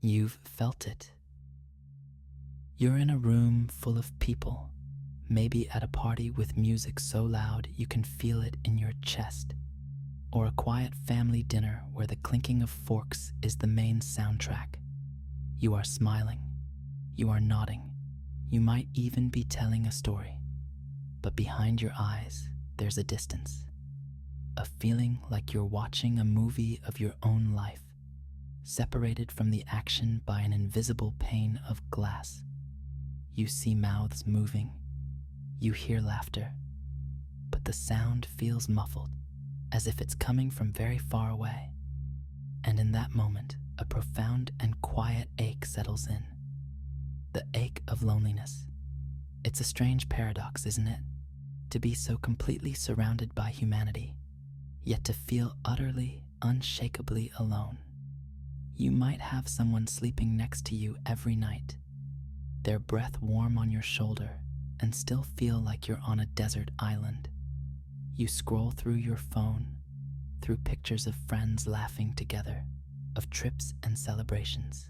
You've felt it. You're in a room full of people, maybe at a party with music so loud you can feel it in your chest, or a quiet family dinner where the clinking of forks is the main soundtrack. You are smiling, you are nodding, you might even be telling a story, but behind your eyes there's a distance, a feeling like you're watching a movie of your own life, separated from the action by an invisible pane of glass. You see mouths moving, you hear laughter, but the sound feels muffled, as if it's coming from very far away. And in that moment, a profound and quiet ache settles in. The ache of loneliness. It's a strange paradox, isn't it? To be so completely surrounded by humanity, yet to feel utterly, unshakably alone. You might have someone sleeping next to you every night, their breath warm on your shoulder, and still feel like you're on a desert island. You scroll through your phone, through pictures of friends laughing together, of trips and celebrations,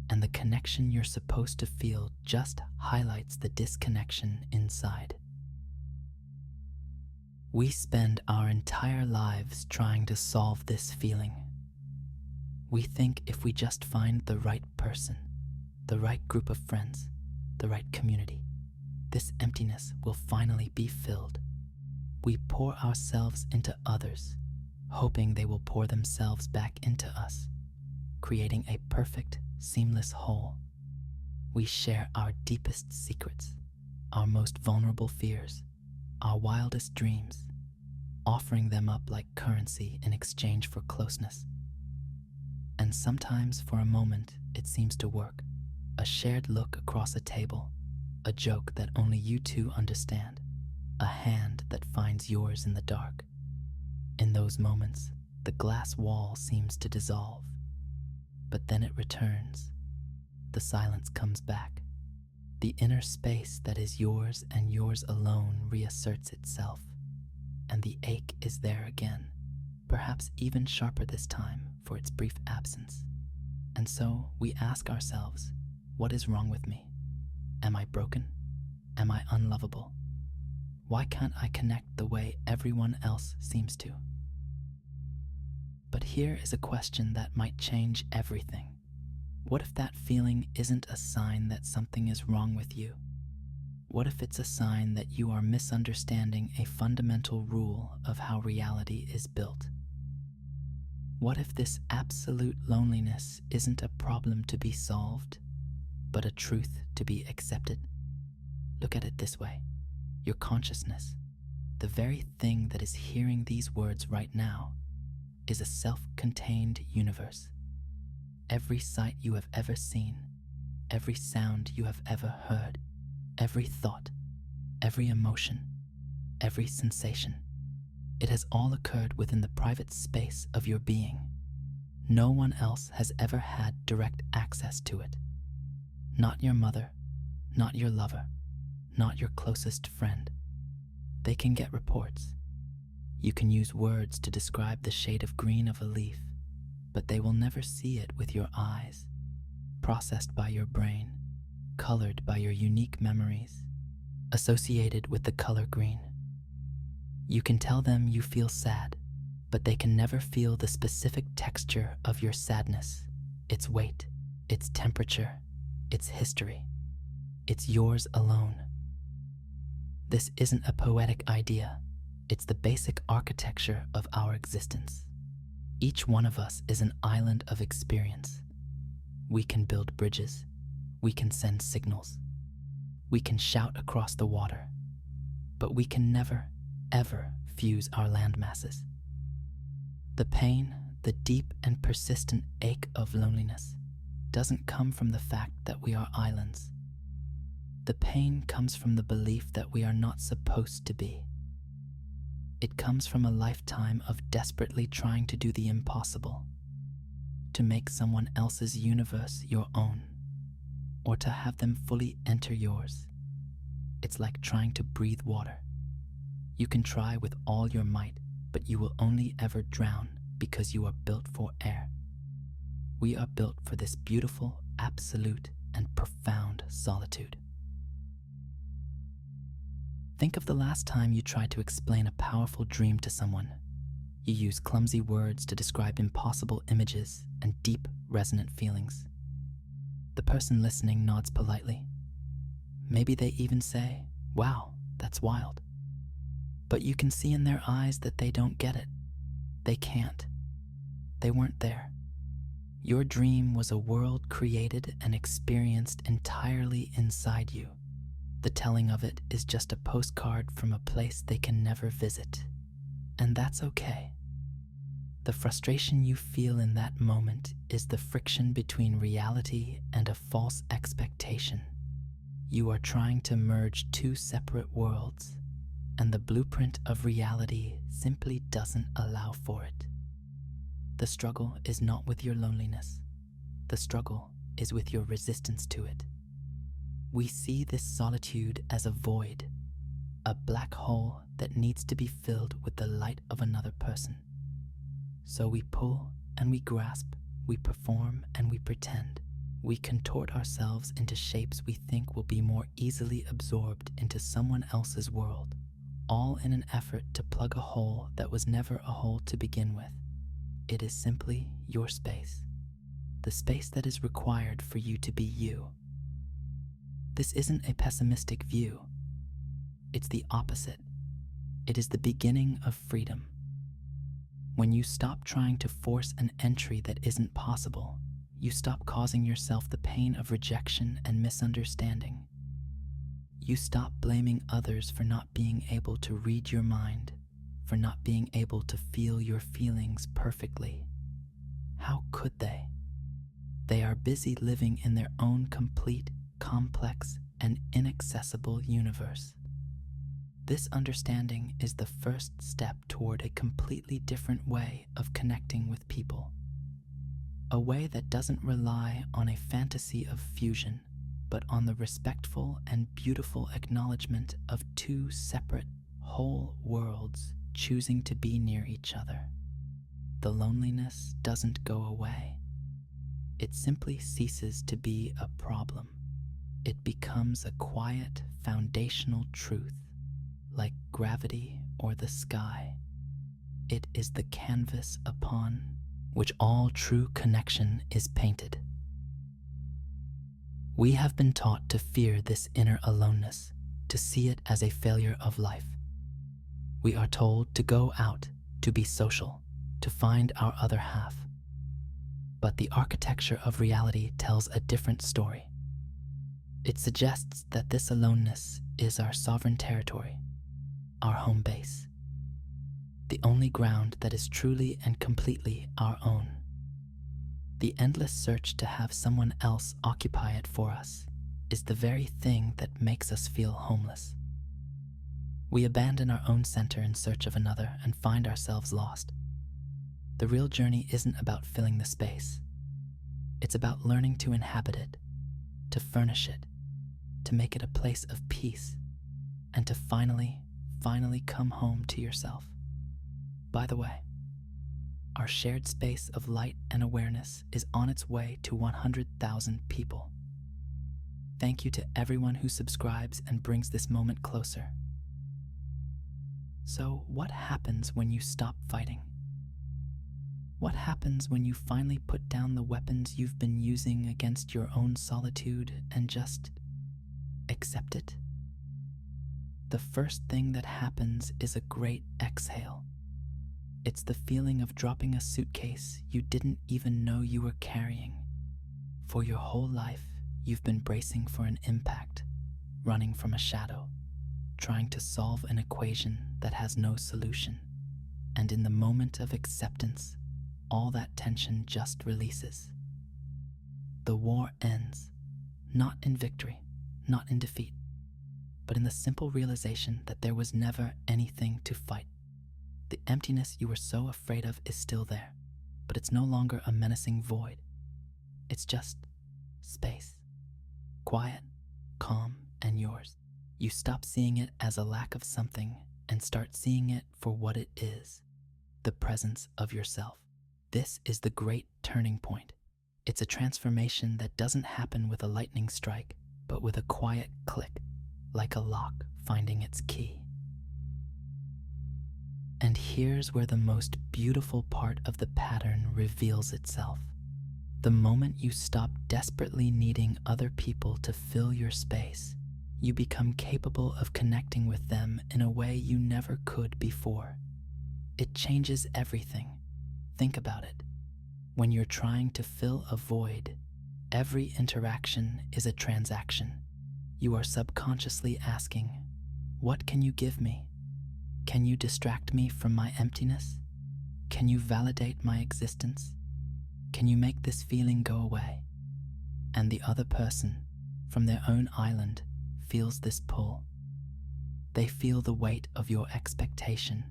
and the connection you're supposed to feel just highlights the disconnection inside. We spend our entire lives trying to solve this feeling. We think if we just find the right person, the right group of friends, the right community, this emptiness will finally be filled. We pour ourselves into others, hoping they will pour themselves back into us, creating a perfect, seamless whole. We share our deepest secrets, our most vulnerable fears, our wildest dreams, offering them up like currency in exchange for closeness. And sometimes for a moment it seems to work. A shared look across a table, a joke that only you two understand, a hand that finds yours in the dark. In those moments, the glass wall seems to dissolve, but then it returns. The silence comes back. The inner space that is yours and yours alone reasserts itself, and the ache is there again, perhaps even sharper this time for its brief absence. And so we ask ourselves, what is wrong with me? Am I broken? Am I unlovable? Why can't I connect the way everyone else seems to? But here is a question that might change everything. What if that feeling isn't a sign that something is wrong with you? What if it's a sign that you are misunderstanding a fundamental rule of how reality is built? What if this absolute loneliness isn't a problem to be solved, but a truth to be accepted? Look at it this way. Your consciousness, the very thing that is hearing these words right now, is a self-contained universe. Every sight you have ever seen, every sound you have ever heard, every thought, every emotion, every sensation, it has all occurred within the private space of your being. No one else has ever had direct access to it. Not your mother, not your lover, not your closest friend. They can get reports. You can use words to describe the shade of green of a leaf, but they will never see it with your eyes, processed by your brain, colored by your unique memories, associated with the color green. You can tell them you feel sad, but they can never feel the specific texture of your sadness, its weight, its temperature, its history. It's yours alone. This isn't a poetic idea. It's the basic architecture of our existence. Each one of us is an island of experience. We can build bridges. We can send signals. We can shout across the water. But we can never, ever fuse our landmasses. The pain, the deep and persistent ache of loneliness, doesn't come from the fact that we are islands. The pain comes from the belief that we are not supposed to be. It comes from a lifetime of desperately trying to do the impossible, to make someone else's universe your own, or to have them fully enter yours. It's like trying to breathe water. You can try with all your might, but you will only ever drown because you are built for air. We are built for this beautiful, absolute, and profound solitude. Think of the last time you tried to explain a powerful dream to someone. You use clumsy words to describe impossible images and deep, resonant feelings. The person listening nods politely. Maybe they even say, "Wow, that's wild." But you can see in their eyes that they don't get it. They can't. They weren't there. Your dream was a world created and experienced entirely inside you. The telling of it is just a postcard from a place they can never visit. And that's okay. The frustration you feel in that moment is the friction between reality and a false expectation. You are trying to merge two separate worlds, and the blueprint of reality simply doesn't allow for it. The struggle is not with your loneliness. The struggle is with your resistance to it. We see this solitude as a void, a black hole that needs to be filled with the light of another person. So we pull and we grasp, we perform and we pretend. We contort ourselves into shapes we think will be more easily absorbed into someone else's world, all in an effort to plug a hole that was never a hole to begin with. It is simply your space, the space that is required for you to be you. This isn't a pessimistic view. It's the opposite. It is the beginning of freedom. When you stop trying to force an entry that isn't possible, you stop causing yourself the pain of rejection and misunderstanding. You stop blaming others for not being able to read your mind, for not being able to feel your feelings perfectly. How could they? They are busy living in their own complete, complex, and inaccessible universe. This understanding is the first step toward a completely different way of connecting with people. A way that doesn't rely on a fantasy of fusion, but on the respectful and beautiful acknowledgement of two separate, whole worlds choosing to be near each other. The loneliness doesn't go away. It simply ceases to be a problem. It becomes a quiet, foundational truth, like gravity or the sky. It is the canvas upon which all true connection is painted. We have been taught to fear this inner aloneness, to see it as a failure of life. We are told to go out, to be social, to find our other half. But the architecture of reality tells a different story. It suggests that this aloneness is our sovereign territory, our home base, the only ground that is truly and completely our own. The endless search to have someone else occupy it for us is the very thing that makes us feel homeless. We abandon our own center in search of another and find ourselves lost. The real journey isn't about filling the space. It's about learning to inhabit it, to furnish it, to make it a place of peace, and to finally come home to yourself. By the way, our shared space of light and awareness is on its way to 100,000 people. Thank you to everyone who subscribes and brings this moment closer. So, what happens when you stop fighting? What happens when you finally put down the weapons you've been using against your own solitude and just accept it? The first thing that happens is a great exhale. It's the feeling of dropping a suitcase you didn't even know you were carrying. For your whole life, you've been bracing for an impact, running from a shadow, trying to solve an equation that has no solution. And in the moment of acceptance, all that tension just releases. The war ends, not in victory, not in defeat, but in the simple realization that there was never anything to fight. The emptiness you were so afraid of is still there, but it's no longer a menacing void. It's just space, quiet, calm, and yours. You stop seeing it as a lack of something and start seeing it for what it is, the presence of yourself. This is the great turning point. It's a transformation that doesn't happen with a lightning strike, but with a quiet click, like a lock finding its key. And here's where the most beautiful part of the pattern reveals itself. The moment you stop desperately needing other people to fill your space, you become capable of connecting with them in a way you never could before. It changes everything. Think about it. When you're trying to fill a void, every interaction is a transaction. You are subconsciously asking, what can you give me? Can you distract me from my emptiness? Can you validate my existence? Can you make this feeling go away? And the other person, from their own island, feels this pull. They feel the weight of your expectation,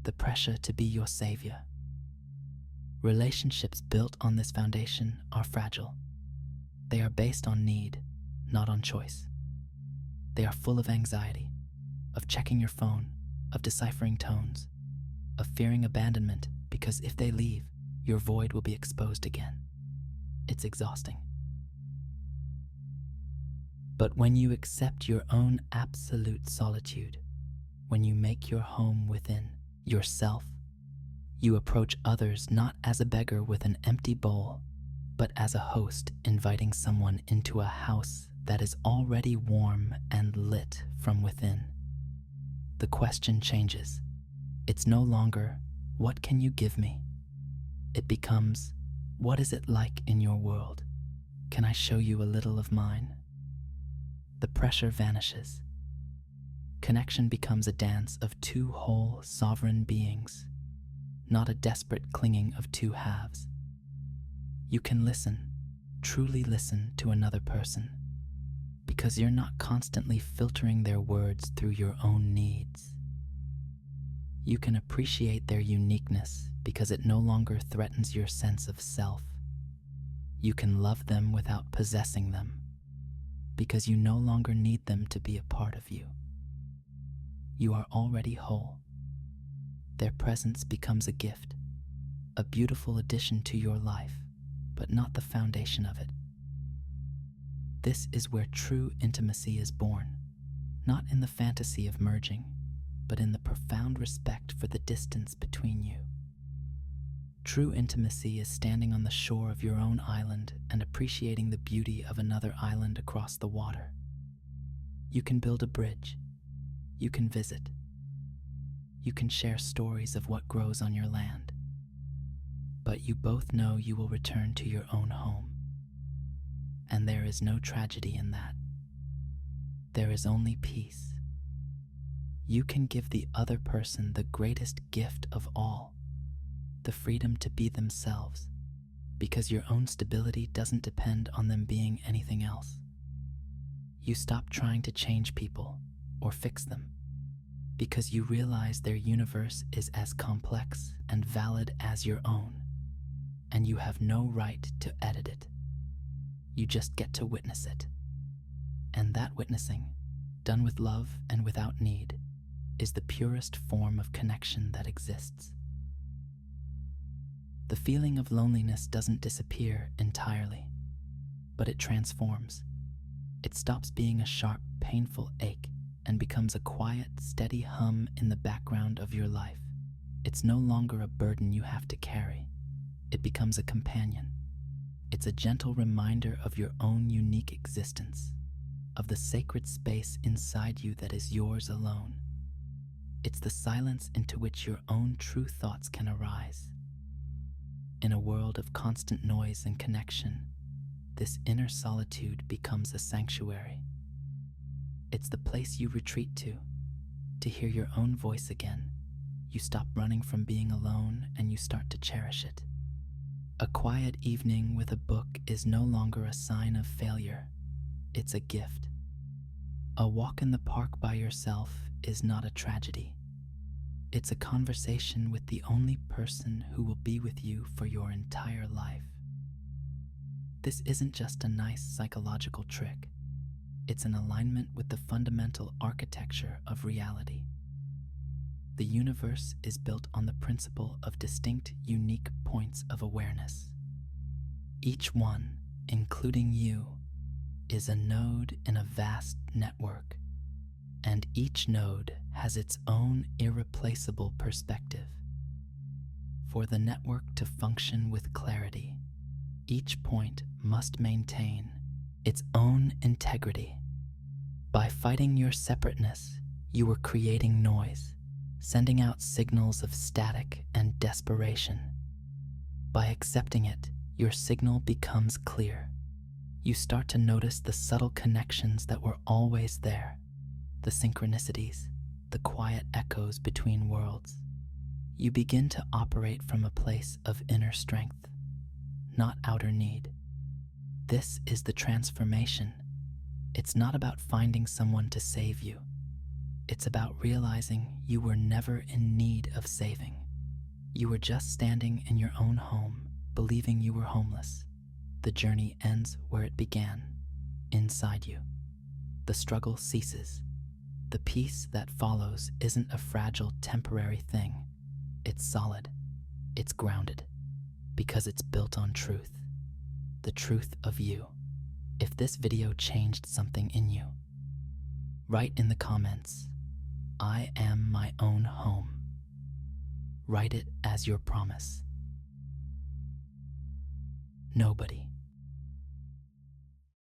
the pressure to be your savior. Relationships built on this foundation are fragile. They are based on need, not on choice. They are full of anxiety, of checking your phone, of deciphering tones, of fearing abandonment because if they leave, your void will be exposed again. It's exhausting. But when you accept your own absolute solitude, when you make your home within yourself, you approach others not as a beggar with an empty bowl, but as a host inviting someone into a house that is already warm and lit from within. The question changes. It's no longer, what can you give me? It becomes, what is it like in your world? Can I show you a little of mine? The pressure vanishes. Connection becomes a dance of two whole, sovereign beings, not a desperate clinging of two halves. You can listen, truly listen to another person, because you're not constantly filtering their words through your own needs. You can appreciate their uniqueness because it no longer threatens your sense of self. You can love them without possessing them because you no longer need them to be a part of you. You are already whole. Their presence becomes a gift, a beautiful addition to your life, but not the foundation of it. This is where true intimacy is born, not in the fantasy of merging, but in the profound respect for the distance between you. True intimacy is standing on the shore of your own island and appreciating the beauty of another island across the water. You can build a bridge. You can visit. You can share stories of what grows on your land. But you both know you will return to your own home. And there is no tragedy in that. There is only peace. You can give the other person the greatest gift of all, the freedom to be themselves, because your own stability doesn't depend on them being anything else. You stop trying to change people or fix them, because you realize their universe is as complex and valid as your own, and you have no right to edit it. You just get to witness it. And that witnessing, done with love and without need, is the purest form of connection that exists. The feeling of loneliness doesn't disappear entirely, but it transforms. It stops being a sharp, painful ache and becomes a quiet, steady hum in the background of your life. It's no longer a burden you have to carry. It becomes a companion. It's a gentle reminder of your own unique existence, of the sacred space inside you that is yours alone. It's the silence into which your own true thoughts can arise. In a world of constant noise and connection, this inner solitude becomes a sanctuary. It's the place you retreat to hear your own voice again. You stop running from being alone and you start to cherish it. A quiet evening with a book is no longer a sign of failure. It's a gift. A walk in the park by yourself is not a tragedy. It's a conversation with the only person who will be with you for your entire life. This isn't just a nice psychological trick. It's an alignment with the fundamental architecture of reality. The universe is built on the principle of distinct, unique points of awareness. Each one, including you, is a node in a vast network, and each node has its own irreplaceable perspective. For the network to function with clarity, each point must maintain its own integrity. By fighting your separateness, you were creating noise, sending out signals of static and desperation. By accepting it, your signal becomes clear. You start to notice the subtle connections that were always there, the synchronicities, the quiet echoes between worlds. You begin to operate from a place of inner strength, not outer need. This is the transformation. It's not about finding someone to save you. It's about realizing you were never in need of saving. You were just standing in your own home, believing you were homeless. The journey ends where it began, inside you. The struggle ceases. The peace that follows isn't a fragile, temporary thing. It's solid. It's grounded. Because it's built on truth. The truth of you. If this video changed something in you, write in the comments, "I am my own home." Write it as your promise. Nobody